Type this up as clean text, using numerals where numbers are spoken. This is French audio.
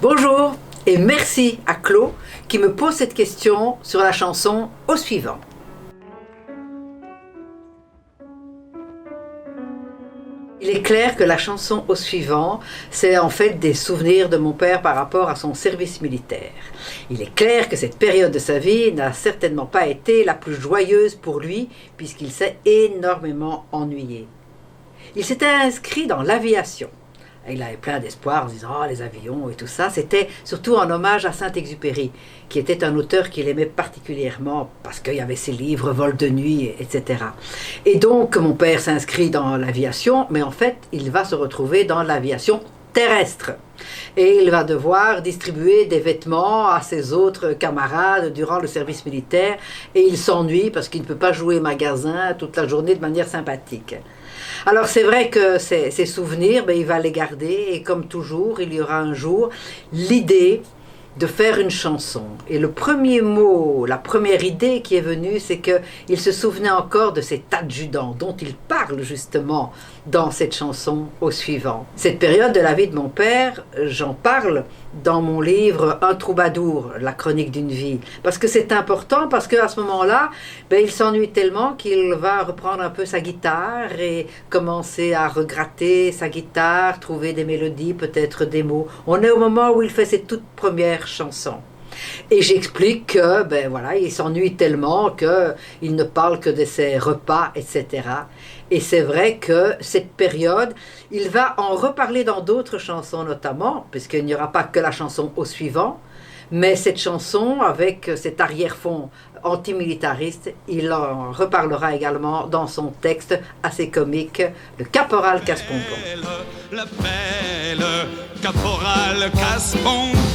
Bonjour et merci à Claude qui me pose cette question sur la chanson Au suivant. Il est clair que la chanson Au suivant, c'est en fait des souvenirs de mon père par rapport à son service militaire. Il est clair que cette période de sa vie n'a certainement pas été la plus joyeuse pour lui puisqu'il s'est énormément ennuyé. Il s'était inscrit dans l'aviation. Il avait plein d'espoir en disant « les avions et tout ça ». C'était surtout en hommage à Saint-Exupéry, qui était un auteur qu'il aimait particulièrement parce qu'il y avait ses livres « Vol de nuit », etc. Et donc, mon père s'inscrit dans l'aviation, mais en fait, il va se retrouver dans l'aviation terrestre. Et il va devoir distribuer des vêtements à ses autres camarades durant le service militaire. Et il s'ennuie parce qu'il ne peut pas jouer magasin toute la journée de manière sympathique. Alors c'est vrai que ces souvenirs, il va les garder. Et comme toujours, il y aura un jour l'idée de faire une chanson. Et le premier mot, la première idée qui est venue, c'est qu'il se souvenait encore de cet adjudant dont il parle justement dans cette chanson Au suivant. Cette période de la vie de mon père, j'en parle dans mon livre Un troubadour, la chronique d'une vie. Parce que c'est important, parce qu'à ce moment-là, il s'ennuie tellement qu'il va reprendre un peu sa guitare et commencer à regratter sa guitare, trouver des mélodies, peut-être des mots. On est au moment où il fait ses toutes premières chansons. Et j'explique que, il s'ennuie tellement qu'il ne parle que de ses repas, etc. Et c'est vrai que cette période, il va en reparler dans d'autres chansons notamment, puisqu'il n'y aura pas que la chanson Au suivant, mais cette chanson avec cet arrière-fond antimilitariste, il en reparlera également dans son texte assez comique, Le Caporal Casse-Bonbon. La belle Caporal Casse-Bonbon.